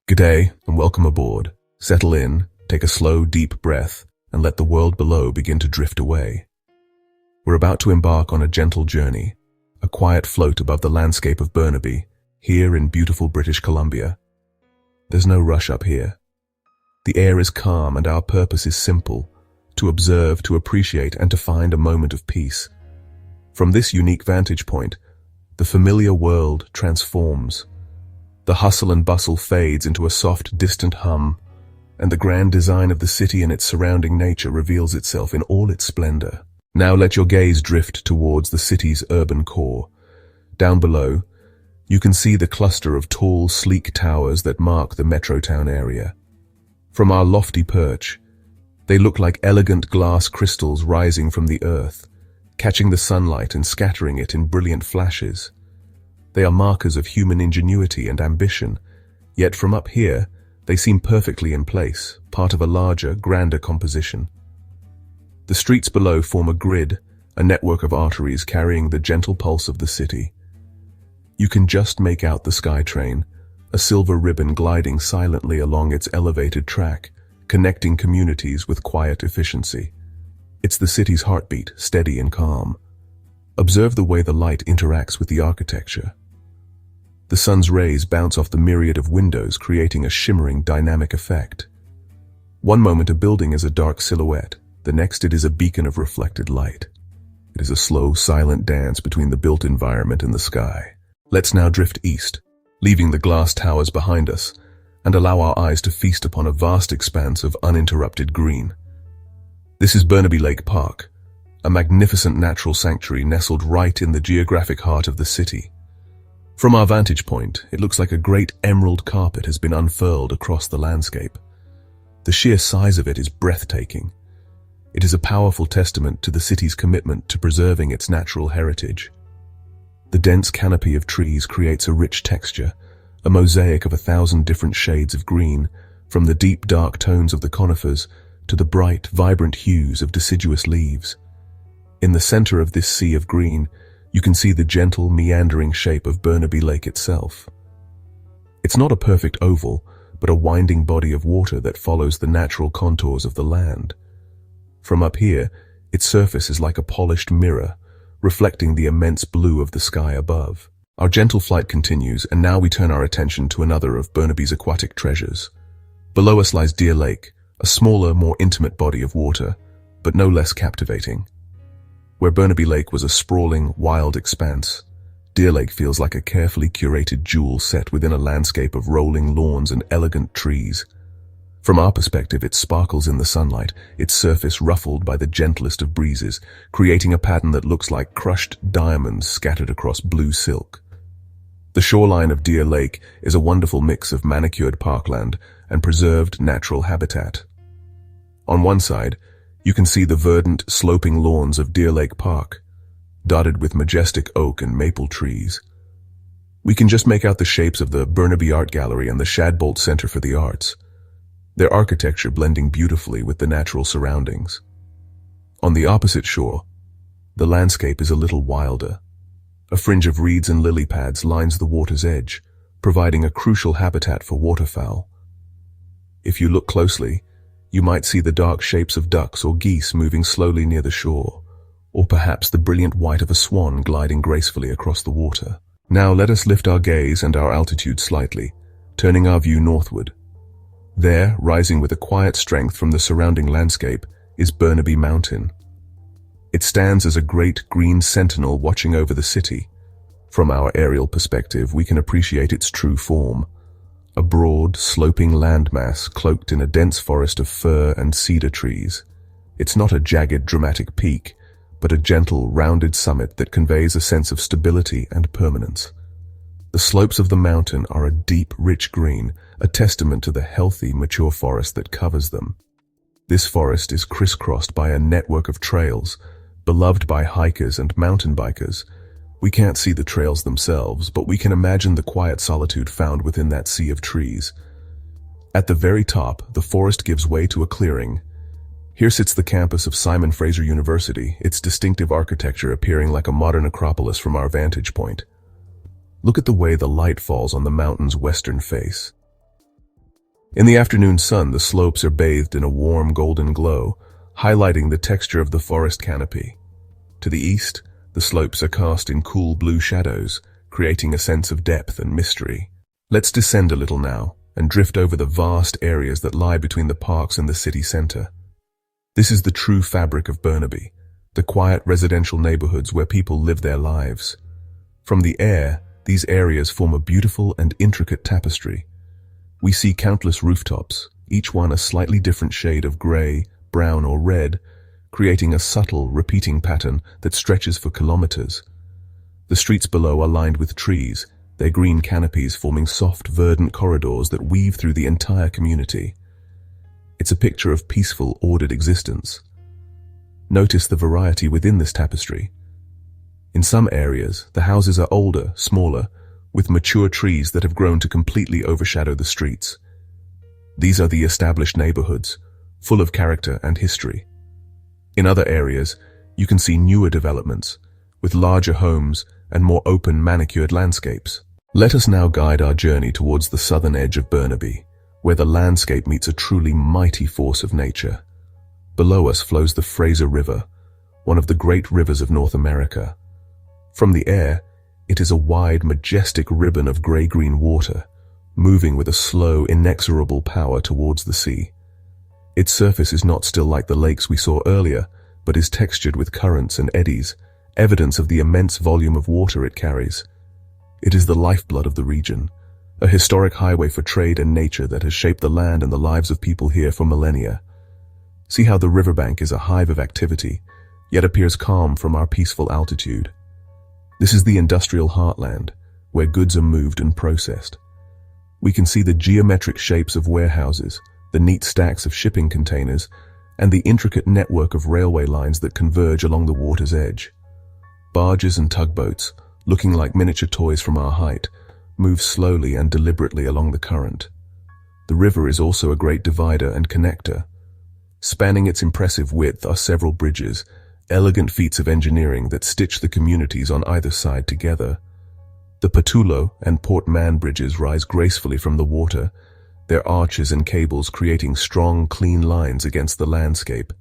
G'day and welcome aboard. Settle in, take a slow, deep breath, and let the world below begin to drift away. We're about to embark on a gentle journey, a quiet float above the landscape of Burnaby, here in beautiful British Columbia. There's no rush up here. The air is calm and our purpose is simple, to observe, to appreciate, and to find a moment of peace. From this unique vantage point, the familiar world transforms. The hustle and bustle fades into a soft, distant hum, and the grand design of the city and its surrounding nature reveals itself in all its splendor. Now let your gaze drift towards the city's urban core. Down below, you can see the cluster of tall, sleek towers that mark the Metrotown area. From our lofty perch, they look like elegant glass crystals rising from the earth, catching the sunlight and scattering it in brilliant flashes. They are markers of human ingenuity and ambition, yet from up here, they seem perfectly in place, part of a larger, grander composition. The streets below form a grid, a network of arteries carrying the gentle pulse of the city. You can just make out the SkyTrain, a silver ribbon gliding silently along its elevated track, connecting communities with quiet efficiency. It's the city's heartbeat, steady and calm. Observe the way the light interacts with the architecture. The sun's rays bounce off the myriad of windows, creating a shimmering, dynamic effect. One moment a building is a dark silhouette, the next it is a beacon of reflected light. It is a slow, silent dance between the built environment and the sky. Let's now drift east, leaving the glass towers behind us, and allow our eyes to feast upon a vast expanse of uninterrupted green. This is Burnaby Lake Park, a magnificent natural sanctuary nestled right in the geographic heart of the city. From our vantage point, it looks like a great emerald carpet has been unfurled across the landscape. The sheer size of it is breathtaking. It is a powerful testament to the city's commitment to preserving its natural heritage. The dense canopy of trees creates a rich texture, a mosaic of 1,000 different shades of green, from the deep dark tones of the conifers to the bright, vibrant hues of deciduous leaves. In the center of this sea of green, you can see the gentle, meandering shape of Burnaby Lake itself. It's not a perfect oval, but a winding body of water that follows the natural contours of the land. From up here, its surface is like a polished mirror, reflecting the immense blue of the sky above. Our gentle flight continues, and now we turn our attention to another of Burnaby's aquatic treasures. Below us lies Deer Lake, a smaller, more intimate body of water, but no less captivating. Where Burnaby Lake was a sprawling, wild expanse, Deer Lake feels like a carefully curated jewel set within a landscape of rolling lawns and elegant trees. From our perspective, it sparkles in the sunlight, its surface ruffled by the gentlest of breezes, creating a pattern that looks like crushed diamonds scattered across blue silk. The shoreline of Deer Lake is a wonderful mix of manicured parkland and preserved natural habitat. On one side, you can see the verdant, sloping lawns of Deer Lake Park, dotted with majestic oak and maple trees. We can just make out the shapes of the Burnaby Art Gallery and the Shadbolt Center for the Arts, their architecture blending beautifully with the natural surroundings. On the opposite shore, the landscape is a little wilder. A fringe of reeds and lily pads lines the water's edge, providing a crucial habitat for waterfowl. If you look closely, you might see the dark shapes of ducks or geese moving slowly near the shore, or perhaps the brilliant white of a swan gliding gracefully across the water. Now let us lift our gaze and our altitude slightly, turning our view northward. There, rising with a quiet strength from the surrounding landscape, is Burnaby Mountain. It stands as a great green sentinel watching over the city. From our aerial perspective, we can appreciate its true form. A broad, sloping landmass cloaked in a dense forest of fir and cedar trees. It's not a jagged, dramatic peak, but a gentle, rounded summit that conveys a sense of stability and permanence. The slopes of the mountain are a deep, rich green, a testament to the healthy, mature forest that covers them. This forest is crisscrossed by a network of trails, beloved by hikers and mountain bikers. We can't see the trails themselves, but we can imagine the quiet solitude found within that sea of trees. At the very top, the forest gives way to a clearing. Here sits the campus of Fraser University, its distinctive architecture appearing like a modern acropolis from our vantage point. Look at the way the light falls on the mountain's western face. In the afternoon sun, the slopes are bathed in a warm golden glow, highlighting the texture of the forest canopy. To the east, the slopes are cast in cool blue shadows, creating a sense of depth and mystery. Let's descend a little now and drift over the vast areas that lie between the parks and the city center. This is the true fabric of Burnaby, the quiet residential neighborhoods where people live their lives. From the air, these areas form a beautiful and intricate tapestry. We see countless rooftops, each one a slightly different shade of gray, brown, or red, creating a subtle, repeating pattern that stretches for kilometers. The streets below are lined with trees, their green canopies forming soft, verdant corridors that weave through the entire community. It's a picture of peaceful, ordered existence. Notice the variety within this tapestry. In some areas, the houses are older, smaller, with mature trees that have grown to completely overshadow the streets. These are the established neighborhoods, full of character and history. In other areas, you can see newer developments, with larger homes and more open, manicured landscapes. Let us now guide our journey towards the southern edge of Burnaby, where the landscape meets a truly mighty force of nature. Below us flows the Fraser River, one of the great rivers of North America. From the air, it is a wide, majestic ribbon of gray-green water, moving with a slow, inexorable power towards the sea. Its surface is not still like the lakes we saw earlier, but is textured with currents and eddies, evidence of the immense volume of water it carries. It is the lifeblood of the region, a historic highway for trade and nature that has shaped the land and the lives of people here for millennia. See how the riverbank is a hive of activity, yet appears calm from our peaceful altitude. This is the industrial heartland, where goods are moved and processed. We can see the geometric shapes of warehouses, the neat stacks of shipping containers, and the intricate network of railway lines that converge along the water's edge. Barges and tugboats, looking like miniature toys from our height, move slowly and deliberately along the current. The river is also a great divider and connector. Spanning its impressive width are several bridges, elegant feats of engineering that stitch the communities on either side together. The Patullo and Port Mann bridges rise gracefully from the water, their arches and cables creating strong, clean lines against the landscape.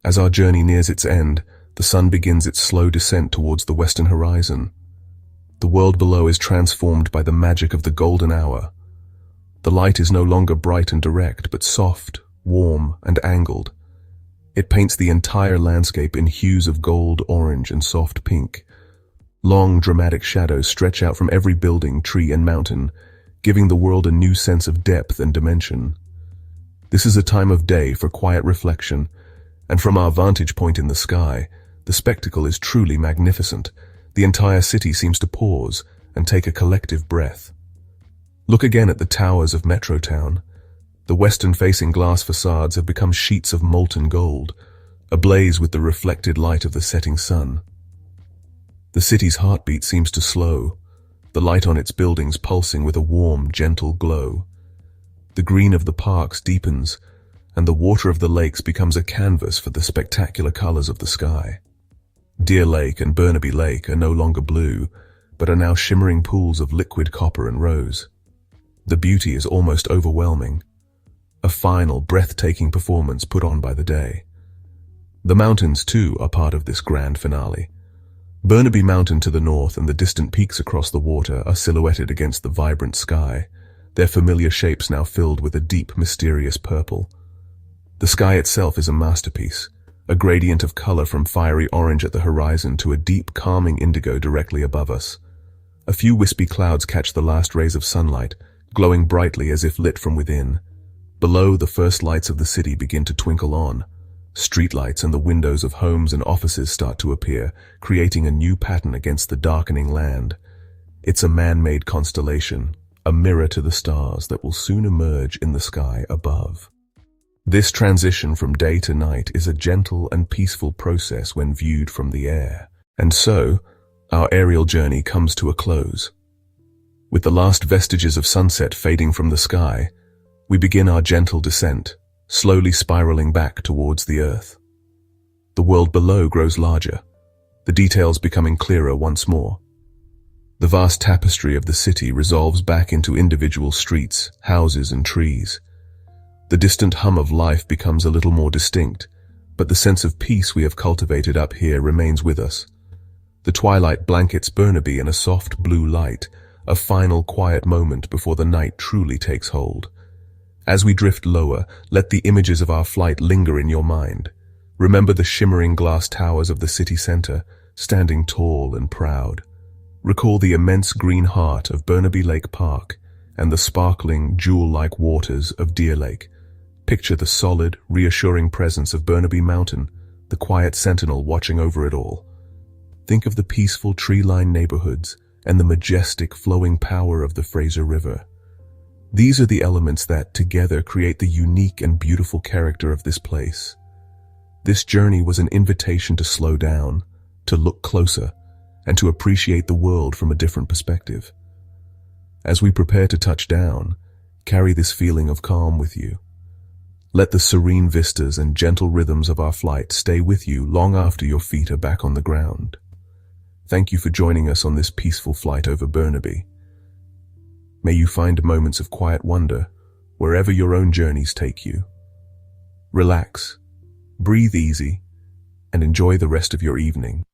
As our journey nears its end, the sun begins its slow descent towards the western horizon. The world below is transformed by the magic of the golden hour. The light is no longer bright and direct, but soft, warm, and angled. It paints the entire landscape in hues of gold, orange, and soft pink. Long, dramatic shadows stretch out from every building, tree, and mountain, giving the world a new sense of depth and dimension. This is a time of day for quiet reflection, and from our vantage point in the sky, the spectacle is truly magnificent. The entire city seems to pause and take a collective breath. Look again at the towers of Metrotown. The western-facing glass facades have become sheets of molten gold, ablaze with the reflected light of the setting sun. The city's heartbeat seems to slow, the light on its buildings pulsing with a warm, gentle glow. The green of the parks deepens, and the water of the lakes becomes a canvas for the spectacular colors of the sky. Deer Lake and Burnaby Lake are no longer blue, but are now shimmering pools of liquid copper and rose. The beauty is almost overwhelming. A final, breathtaking performance put on by the day. The mountains, too, are part of this grand finale. Burnaby Mountain to the north and the distant peaks across the water are silhouetted against the vibrant sky, their familiar shapes now filled with a deep, mysterious purple. The sky itself is a masterpiece, a gradient of color from fiery orange at the horizon to a deep, calming indigo directly above us. A few wispy clouds catch the last rays of sunlight, glowing brightly as if lit from within. Below, the first lights of the city begin to twinkle on. Streetlights and the windows of homes and offices start to appear, creating a new pattern against the darkening land. It's a man-made constellation, a mirror to the stars that will soon emerge in the sky above. This transition from day to night is a gentle and peaceful process when viewed from the air. And so, our aerial journey comes to a close. With the last vestiges of sunset fading from the sky, we begin our gentle descent, slowly spiraling back towards the earth. The world below grows larger, the details becoming clearer once more. The vast tapestry of the city resolves back into individual streets, houses, and trees. The distant hum of life becomes a little more distinct, but the sense of peace we have cultivated up here remains with us. The twilight blankets Burnaby in a soft blue light, a final quiet moment before the night truly takes hold. As we drift lower, let the images of our flight linger in your mind. Remember the shimmering glass towers of the city center, standing tall and proud. Recall the immense green heart of Burnaby Lake Park and the sparkling, jewel-like waters of Deer Lake. Picture the solid, reassuring presence of Burnaby Mountain, the quiet sentinel watching over it all. Think of the peaceful tree-lined neighborhoods and the majestic flowing power of the Fraser River. These are the elements that, together, create the unique and beautiful character of this place. This journey was an invitation to slow down, to look closer, and to appreciate the world from a different perspective. As we prepare to touch down, carry this feeling of calm with you. Let the serene vistas and gentle rhythms of our flight stay with you long after your feet are back on the ground. Thank you for joining us on this peaceful flight over Burnaby. May you find moments of quiet wonder wherever your own journeys take you. Relax, breathe easy, and enjoy the rest of your evening.